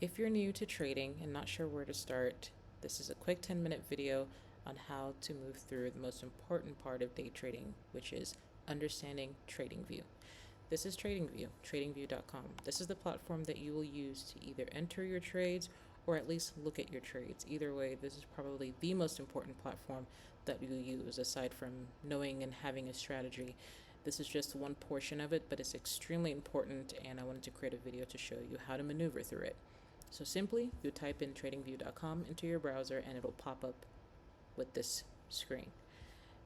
If you're new to trading and not sure where to start, this is a quick 10-minute video on how to move through the most important part of day trading, which is understanding TradingView. This is TradingView, tradingview.com. This is the platform that you will use to either enter your trades or at least look at your trades. Either way, this is probably the most important platform that you use aside from knowing and having a strategy. This is just one portion of it, but it's extremely important, and I wanted to create a video to show you how to maneuver through it. So simply, you type in tradingview.com into your browser and it'll pop up with this screen.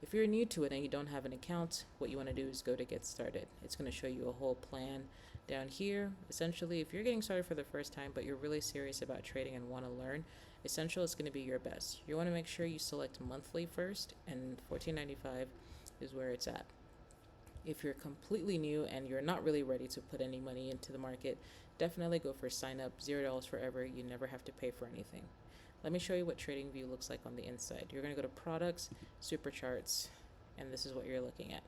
If you're new to it and you don't have an account, what you want to do is go to get started. It's going to show you a whole plan down here. Essentially, if you're getting started for the first time but you're really serious about trading and want to learn, Essential is going to be your best. You want to make sure you select monthly first, and $14.95 is where it's at. If you're completely new and you're not really ready to put any money into the market, definitely go for sign up, $0 forever. You never have to pay for anything. Let me show you what TradingView looks like on the inside. You're going to go to products, super charts, and this is what you're looking at.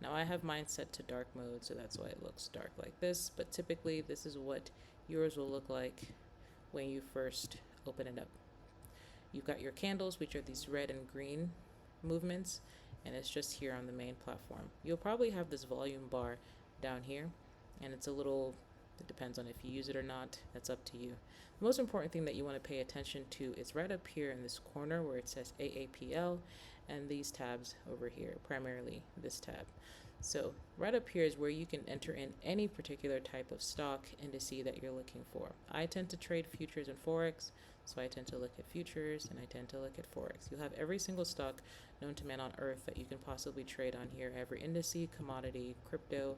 Now I have mine set to dark mode, so that's why it looks dark like this, but typically this is what yours will look like when you first open it up. You've got your candles, which are these red and green movements, and it's just here on the main platform. You'll probably have this volume bar down here, and it depends on if you use it or not. That's up to you. The most important thing that you want to pay attention to is right up here in this corner where it says AAPL and these tabs over here, primarily this tab. So right up here is where you can enter in any particular type of stock indice that you're looking for. I tend to trade futures and Forex, so I tend to look at futures and I tend to look at Forex. You'll have every single stock known to man on earth that you can possibly trade on here. Every indice, commodity, crypto,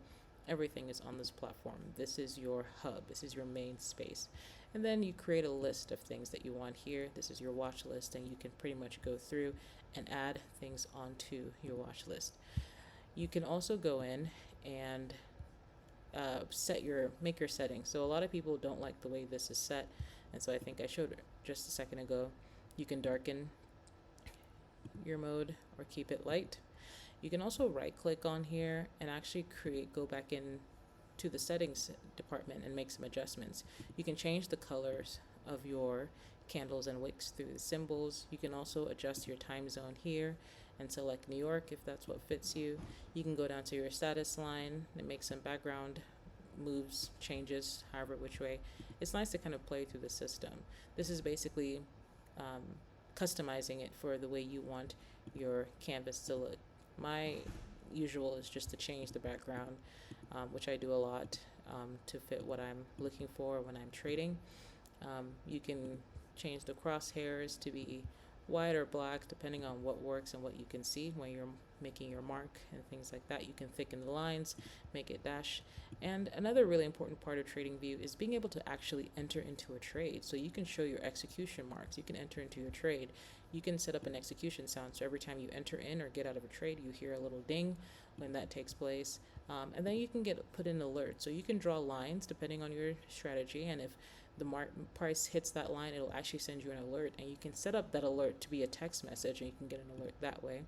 everything is on this platform. This is your hub. This is your main space. And then you create a list of things that you want here. This is your watch list, and you can pretty much go through and add things onto your watch list. You can also go in and make your settings. So a lot of people don't like the way this is set, and so I think I showed just a second ago. You can darken your mode or keep it light. You can also right click on here and actually go back in to the settings department and make some adjustments. You can change the colors of your candles and wicks through the symbols. You can also adjust your time zone here and select New York if that's what fits you. You can go down to your status line and make some background moves, changes, however which way. It's nice to kind of play through the system. This is basically customizing it for the way you want your canvas to look. My usual is just to change the background, which I do a lot to fit what I'm looking for when I'm trading. You can change the crosshairs to be white or black depending on what works and what you can see when you're making your mark and things like that. You can thicken the lines, make it dash. And another really important part of TradingView is being able to actually enter into a trade. So you can show your execution marks. You can enter into your trade. You can set up an execution sound, so every time you enter in or get out of a trade, you hear a little ding when that takes place. And then you can put in alerts. So you can draw lines depending on your strategy, and if the price hits that line, it'll actually send you an alert, and you can set up that alert to be a text message, and you can get an alert that way.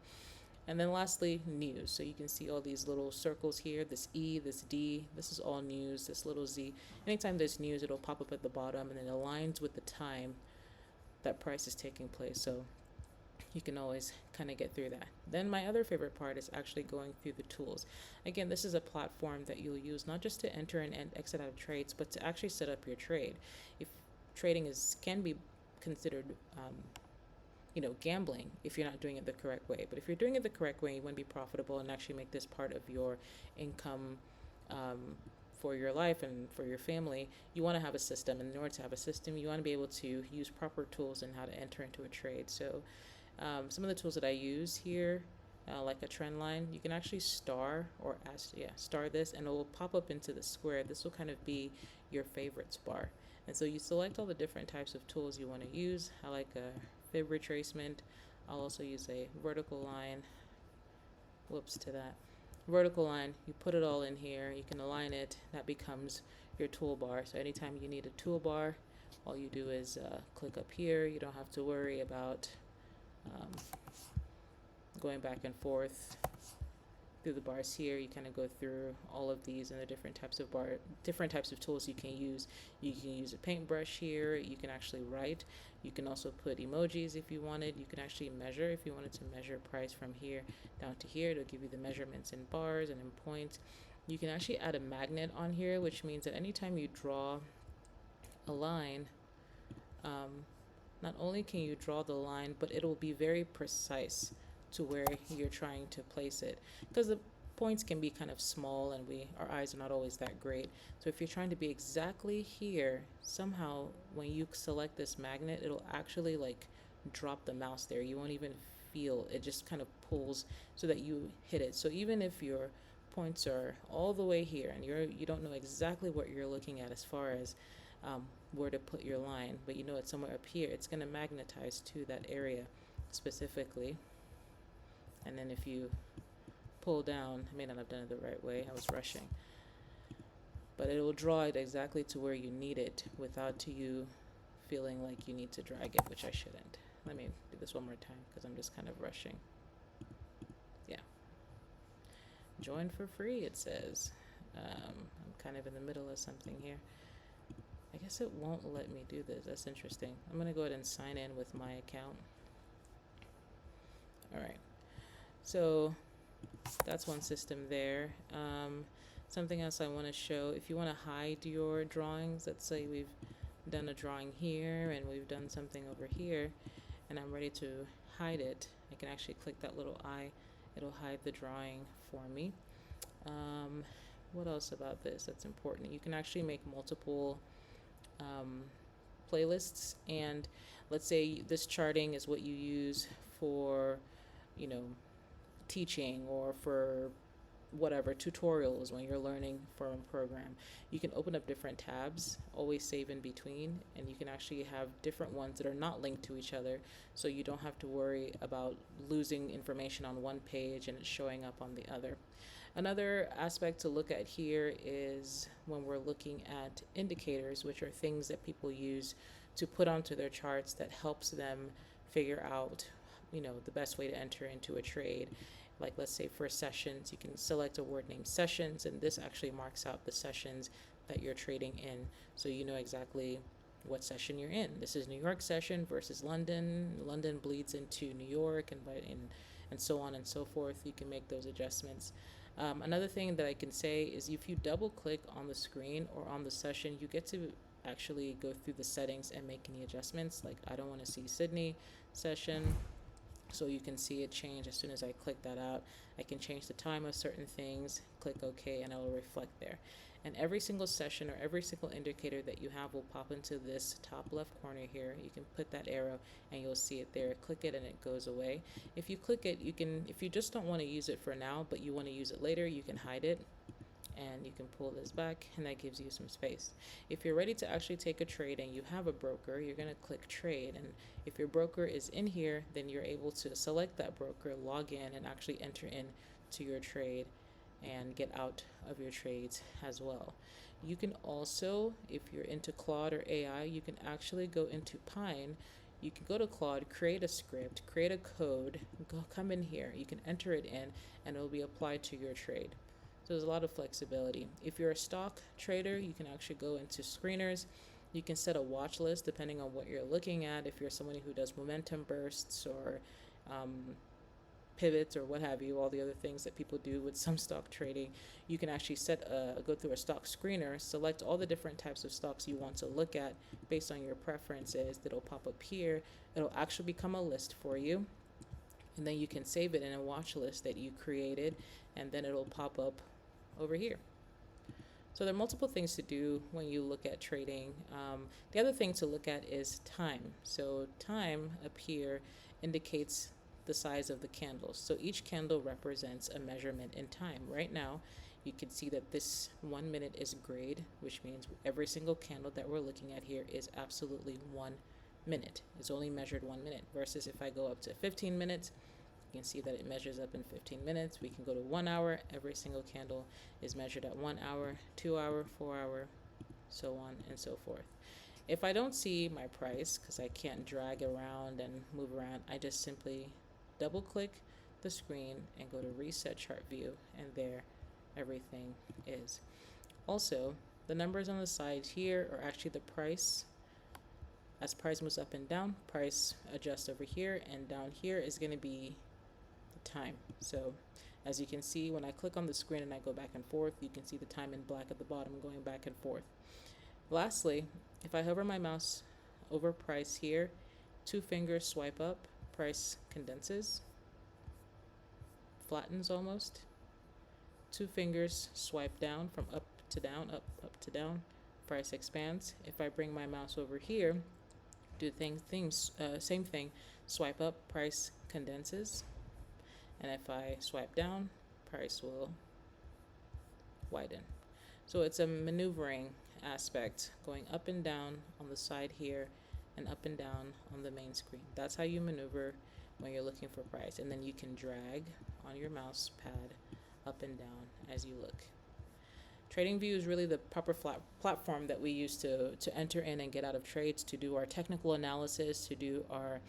And then lastly, news. So you can see all these little circles here, this E, this D, this is all news, this little Z. Anytime there's news, it'll pop up at the bottom, and then it aligns with the time that price is taking place. So you can always kind of get through that. Then my other favorite part is actually going through the tools. Again, this is a platform that you'll use not just to enter and exit out of trades, but to actually set up your trade. If trading can be considered gambling if you're not doing it the correct way. But if you're doing it the correct way, you want to be profitable and actually make this part of your income for your life and for your family. You want to have a system, and in order to have a system, you want to be able to use proper tools and how to enter into a trade. So some of the tools that I use here, like a trend line, you can actually star this, and it will pop up into the square. This will kind of be your favorites bar. And so you select all the different types of tools you want to use. I like a fib retracement. I'll also use a vertical line. Vertical line, you put it all in here. You can align it. That becomes your toolbar. So anytime you need a toolbar, all you do is click up here. You don't have to worry about going back and forth through the bars here. You kind of go through all of these and the different types of different types of tools you can use. You can use a paintbrush here. You can actually write. You can also put emojis if you wanted. You can actually measure if you wanted to measure price from here down to here. It'll give you the measurements in bars and in points. You can actually add a magnet on here, which means that anytime you draw a line, not only can you draw the line, but it'll be very precise to where you're trying to place it, because the points can be kind of small and our eyes are not always that great. So if you're trying to be exactly here, somehow when you select this magnet, it'll actually like drop the mouse there. You won't even feel it, just kind of pulls so that you hit it. So even if your points are all the way here and you don't know exactly what you're looking at as far as where to put your line, but you know it's somewhere up here, it's going to magnetize to that area specifically. And then if you pull down, I may not have done it the right way, I was rushing, but it will draw it exactly to where you need it without you feeling like you need to drag it, which I shouldn't. Let me do this one more time because I'm just kind of rushing. Yeah. Join for free, it says. I'm kind of in the middle of something here. I guess it won't let me do this. That's interesting. I'm going to go ahead and sign in with my account. All right. So that's one system there. Something else I want to show, if you want to hide your drawings, let's say we've done a drawing here and we've done something over here and I'm ready to hide it, I can actually click that little eye. It'll hide the drawing for me. What else about this that's important? You can actually make multiple playlists, and let's say this charting is what you use for, teaching or for whatever tutorials when you're learning from a program. You can open up different tabs, always save in between, and you can actually have different ones that are not linked to each other, so you don't have to worry about losing information on one page and it showing up on the other. Another aspect to look at here is when we're looking at indicators, which are things that people use to put onto their charts that helps them figure out, the best way to enter into a trade. Like let's say for sessions, you can select a word named sessions, and this actually marks out the sessions that you're trading in, so you know exactly what session you're in. This is New York session versus London. London bleeds into New York, and so on and so forth. You can make those adjustments. Another thing that I can say is if you double click on the screen or on the session, you get to actually go through the settings and make any adjustments. Like I don't want to see Sydney session, so you can see it change as soon as I click that out. I can change the time of certain things, click OK, and it will reflect there. And every single session or every single indicator that you have will pop into this top left corner here. You can put that arrow and you'll see it there. Click it and it goes away. If you click it, you can, if you just don't want to use it for now, but you want to use it later, you can hide it. And you can pull this back, and that gives you some space. If you're ready to actually take a trade and you have a broker, you're going to click trade, and if your broker is in here, then you're able to select that broker, log in, and actually enter in to your trade and get out of your trades as well. You can also, if you're into Claude or AI, you can actually go into Pine. You can go to Claude, create a script, create a code, come in here, you can enter it in, and it will be applied to your trade. So there's a lot of flexibility. If you're a stock trader, you can actually go into screeners. You can set a watch list depending on what you're looking at. If you're somebody who does momentum bursts or pivots or what have you, all the other things that people do with some stock trading, you can actually go through a stock screener, select all the different types of stocks you want to look at based on your preferences. That'll pop up here. It'll actually become a list for you. And then you can save it in a watch list that you created, and then it'll pop up over here. So there are multiple things to do when you look at trading. The other thing to look at is time. So time up here indicates the size of the candles. So each candle represents a measurement in time. Right now, you can see that this 1 minute is grayed, which means every single candle that we're looking at here is absolutely 1 minute. It's only measured 1 minute, versus if I go up to 15 minutes, you can see that it measures up in 15 minutes. We can go to 1 hour. Every single candle is measured at 1 hour, 2 hour, 4 hour, so on and so forth. If I don't see my price, because I can't drag around and move around, I just simply double click the screen and go to reset chart view, and there everything is. Also, the numbers on the sides here are actually the price. As price moves up and down, price adjusts over here, and down here is going to be the time. So as you can see, when I click on the screen and I go back and forth, you can see the time in black at the bottom going back and forth. Lastly, if I hover my mouse over price here, 2 fingers swipe up, price condenses, flattens almost. 2 fingers swipe down from up to down, up to down, price expands. If I bring my mouse over here, do same thing, swipe up, price condenses, and if I swipe down, price will widen. So it's a maneuvering aspect, going up and down on the side here and up and down on the main screen. That's how you maneuver when you're looking for price, and then you can drag on your mouse pad up and down as you look. TradingView is really the proper platform that we use to enter in and get out of trades, to do our technical analysis, to do our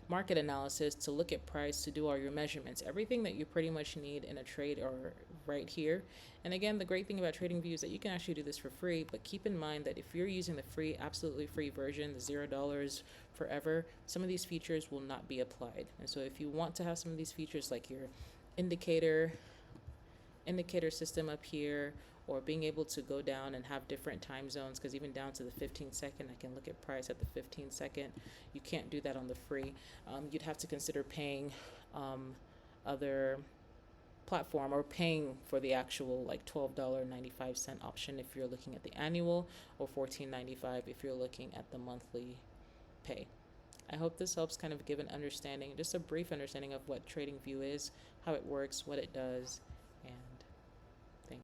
market analysis, to look at price, to do all your measurements. Everything that you pretty much need in a trade are right here. And again, the great thing about TradingView is that you can actually do this for free, but keep in mind that if you're using the free, absolutely free version, the $0 forever, some of these features will not be applied. And so if you want to have some of these features like your indicator system up here, or being able to go down and have different time zones, because even down to the 15-second, I can look at price at the 15-second. You can't do that on the free. You'd have to consider paying other platform, or paying for the actual like $12.95 option if you're looking at the annual, or $14.95 if you're looking at the monthly pay. I hope this helps kind of give an understanding, just a brief understanding of what TradingView is, how it works, what it does,